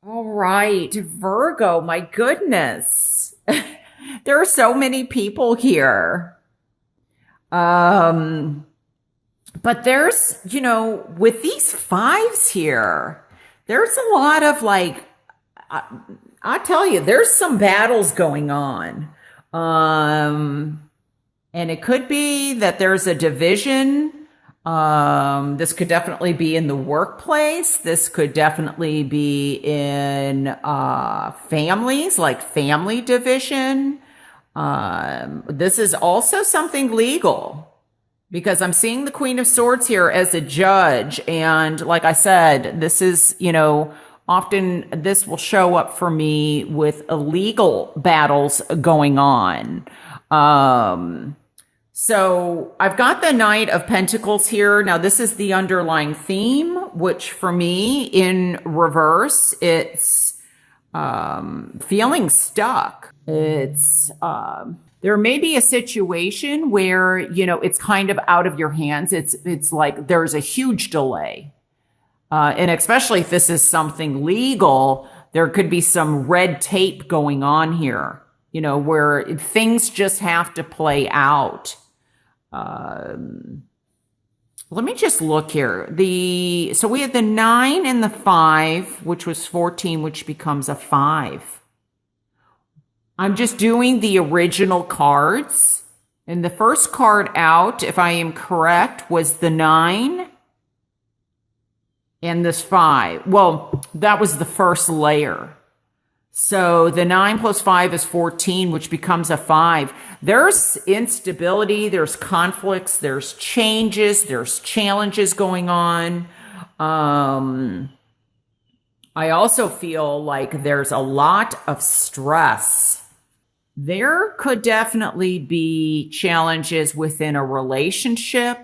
All right, Virgo, my goodness. There are so many people here. Um, but with these fives here, there's a lot of I, I tell you, there's some battles going on. Um, and it could be that there's a division. This could definitely be in the workplace. This could definitely be in families, like family division. This is also something legal because I'm seeing the Queen of Swords here as a judge. And like I said, this is, often this will show up for me with illegal battles going on. So I've got the Knight of Pentacles here. Now, this is the underlying theme, which for me in reverse, it's feeling stuck. There may be a situation where, it's kind of out of your hands. It's like there's a huge delay. And especially if this is something legal, there could be some red tape going on here, where things just have to play out. Let me just look here. So we had the 9 and the 5, which was 14, which becomes a 5. I'm just doing the original cards. And the first card out, if I am correct, was the 9 and this 5. Well, that was the first layer. So the 9 plus 5 is 14, which becomes a 5. There's instability, there's conflicts, there's changes, there's challenges going on. I also feel like there's a lot of stress. There could definitely be challenges within a relationship,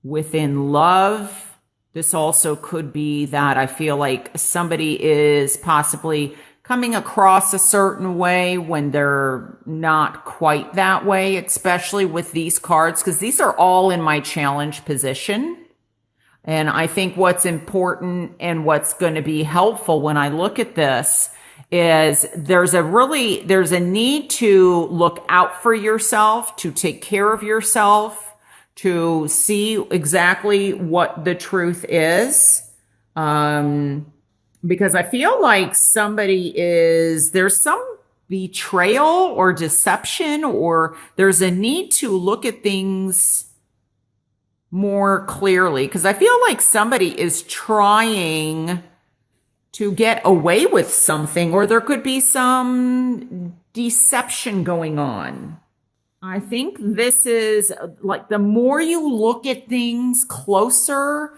within love. This also could be that I feel like somebody is possibly coming across a certain way when they're not quite that way, especially with these cards, because these are all in my challenge position. And I think what's important and what's going to be helpful when I look at this is there's a need to look out for yourself, to take care of yourself, to see exactly what the truth is. Because I feel like there's some betrayal or deception, or there's a need to look at things more clearly. Because I feel like somebody is trying to get away with something, or there could be some deception going on. I think this is like the more you look at things closer,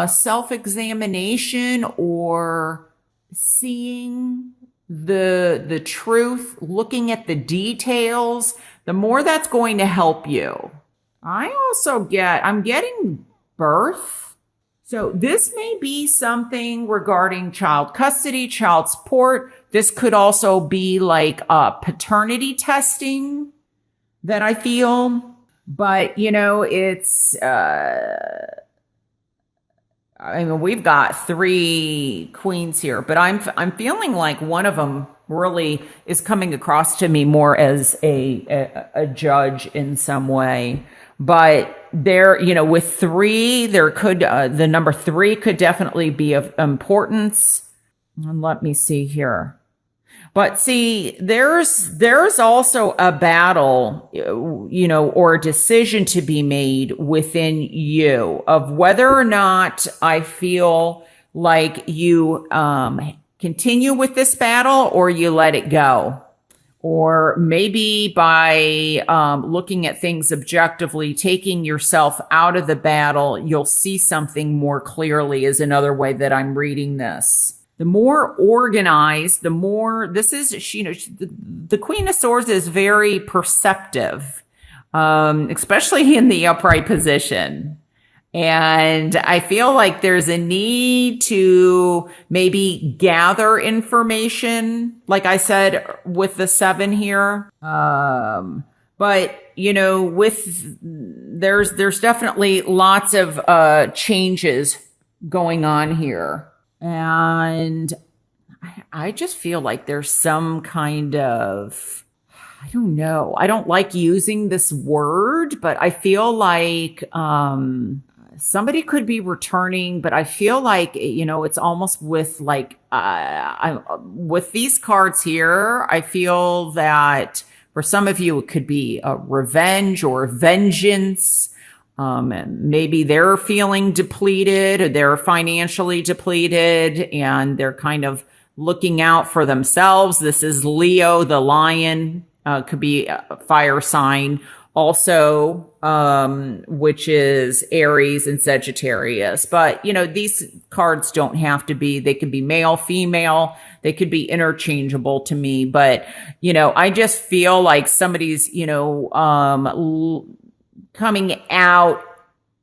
self-examination or seeing the truth, looking at the details, the more that's going to help you. I'm getting birth. So this may be something regarding child custody, child support. This could also be like paternity testing that I feel. But, we've got 3 queens here, but I'm feeling like one of them really is coming across to me more as a judge in some way. But there, with 3, there could the number 3 could definitely be of importance. And let me see here. But see, there's also a battle, or a decision to be made within you of whether or not I feel like you continue with this battle or you let it go. Or maybe by looking at things objectively, taking yourself out of the battle, you'll see something more clearly is another way that I'm reading this. The more organized, the more this is, the Queen of Swords is very perceptive, especially in the upright position. And I feel like there's a need to maybe gather information, like I said, with the 7 here. But, there's definitely lots of changes going on here. And I just feel like there's some kind of, I don't know. I don't like using this word, but I feel like somebody could be returning, but I feel like, it's almost with like, with these cards here, I feel that for some of you, it could be a revenge or vengeance. And maybe they're feeling depleted or they're financially depleted and they're kind of looking out for themselves. This is Leo, the lion, could be a fire sign also, which is Aries and Sagittarius. But, these cards don't have to be, they could be male, female, they could be interchangeable to me. But, I just feel like somebody's, coming out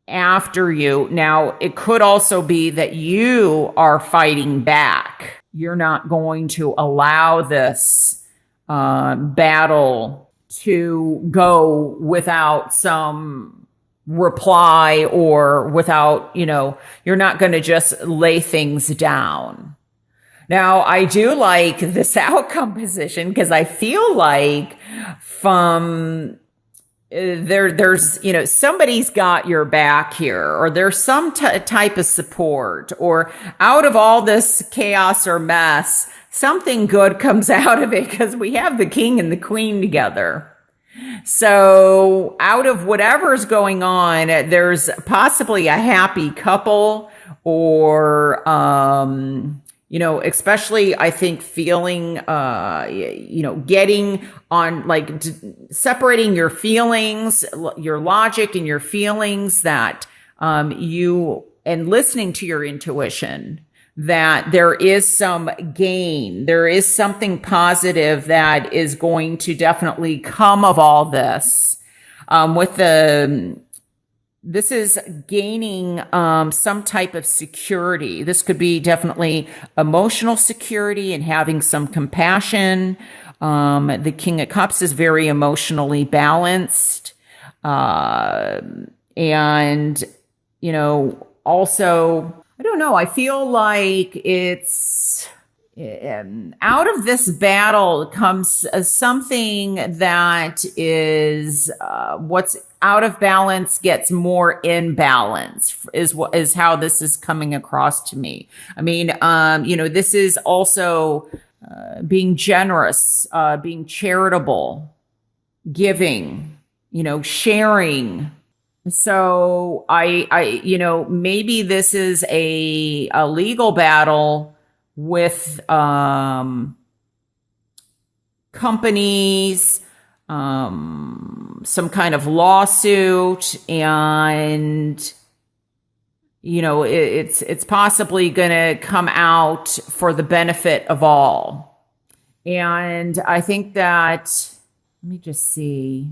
after you. Now, it could also be that you are fighting back. You're not going to allow this battle to go without some reply or without, you're not going to just lay things down. Now, I do like this outcome position because I feel like from there's, somebody's got your back here, or there's some type of support, or out of all this chaos or mess, something good comes out of it because we have the king and the queen together. So out of whatever's going on, there's possibly a happy couple or, especially I think feeling, getting on like separating your feelings, your logic and your feelings that, and listening to your intuition, that there is some gain. There is something positive that is going to definitely come of all this. This is gaining some type of security. This could be definitely emotional security and having some compassion. The King of Cups is very emotionally balanced. And, also, I don't know, I feel like it's out of this battle comes something that is what's out of balance gets more in balance is how this is coming across to me. I mean, this is also being generous, being charitable, giving, sharing. So I maybe this is a legal battle with companies, some kind of lawsuit, and it's possibly going to come out for the benefit of all. And I think that, let me just see,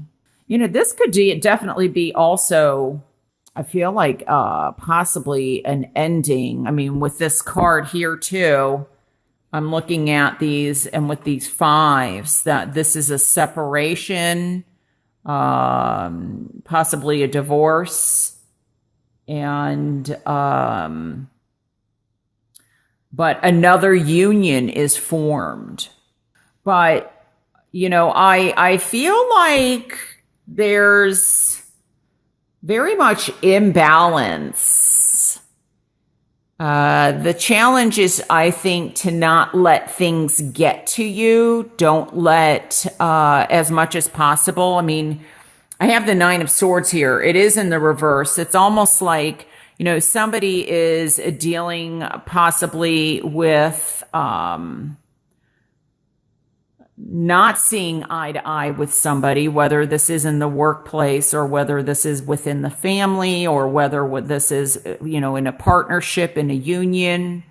this could definitely be also, I feel like possibly an ending. I mean, with this card here too, I'm looking at these, and with these fives, that this is a separation, possibly a divorce, and but another union is formed. But I feel like there's very much imbalance. The challenge is, I think, to not let things get to you. Don't let, as much as possible. I mean, I have the Nine of Swords here. It is in the reverse. It's almost like, somebody is dealing possibly with, not seeing eye to eye with somebody, whether this is in the workplace or whether this is within the family or whether this is, in a partnership, in a union.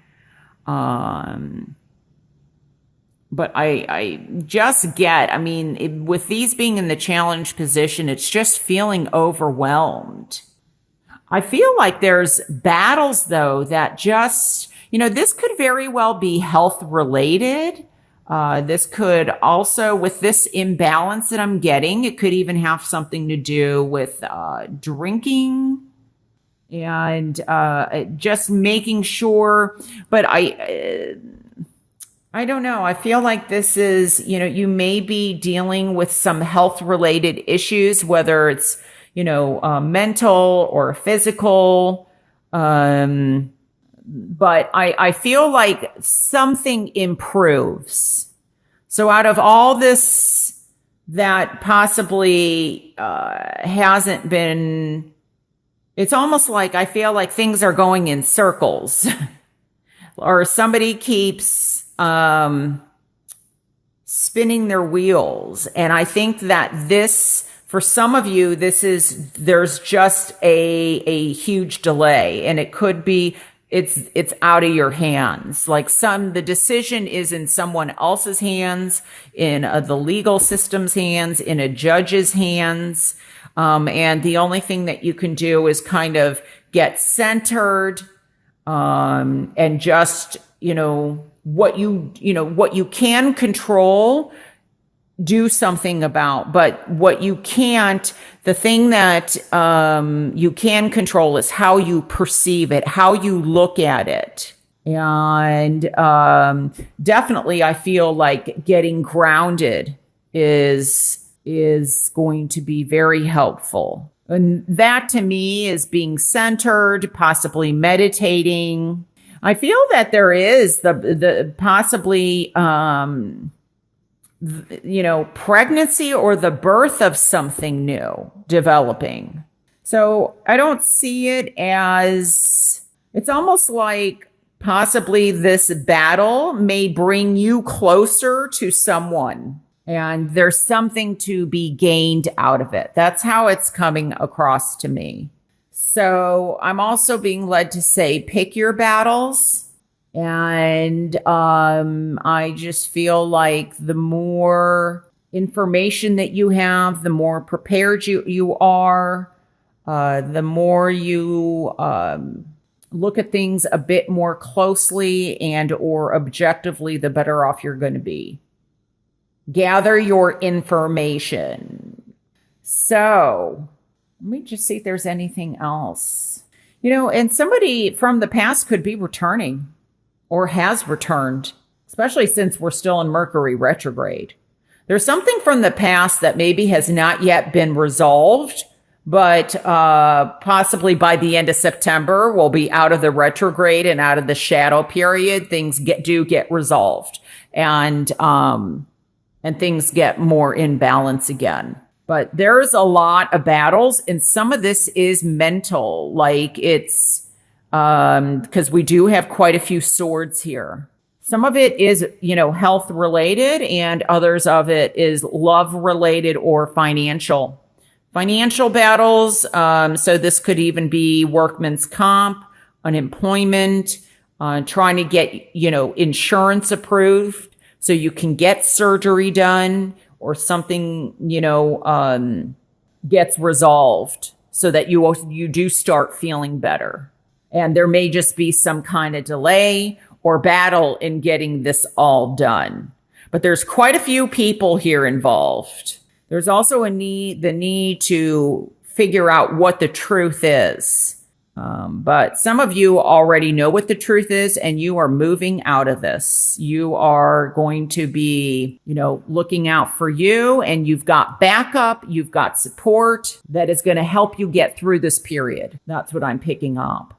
But I just get, with these being in the challenge position, it's just feeling overwhelmed. I feel like there's battles though that just, this could very well be health related. This could also, with this imbalance that I'm getting, it could even have something to do with drinking and just making sure. But I don't know. I feel like this is, you may be dealing with some health related issues, whether it's, mental or physical. But I feel like something improves. So out of all this that possibly hasn't been, it's almost like I feel like things are going in circles or somebody keeps spinning their wheels. And I think that this, for some of you, there's just a huge delay, and it could be, it's out of your hands. Like the decision is in someone else's hands, in the legal system's hands, in a judge's hands. And the only thing that you can do is kind of get centered, and just, what you can control, do something about. But what you can't, the thing that you can control is how you perceive it, how you look at it. And definitely I feel like getting grounded is going to be very helpful. And that to me is being centered, possibly meditating. I feel that there is the possibly, pregnancy or the birth of something new developing. So I don't see it as, it's almost like possibly this battle may bring you closer to someone, and there's something to be gained out of it. That's how it's coming across to me. So I'm also being led to say, pick your battles. And I just feel like the more information that you have, the more prepared you are, the more you look at things a bit more closely and or objectively, the better off you're going to be. Gather your information. So let me just see if there's anything else. And somebody from the past could be returning or has returned, especially since we're still in Mercury retrograde. There's something from the past that maybe has not yet been resolved, but possibly by the end of September, we'll be out of the retrograde and out of the shadow period. Things do get resolved, and things get more in balance again. But there's a lot of battles, and some of this is mental, like it's because we do have quite a few swords here. Some of it is, health related, and others of it is love related or financial battles. So this could even be workman's comp, unemployment, trying to get, insurance approved so you can get surgery done, or something, gets resolved so that you do start feeling better. And there may just be some kind of delay or battle in getting this all done. But there's quite a few people here involved. There's also the need to figure out what the truth is. But some of you already know what the truth is, and you are moving out of this. You are going to be, looking out for you, and you've got backup, you've got support that is going to help you get through this period. That's what I'm picking up.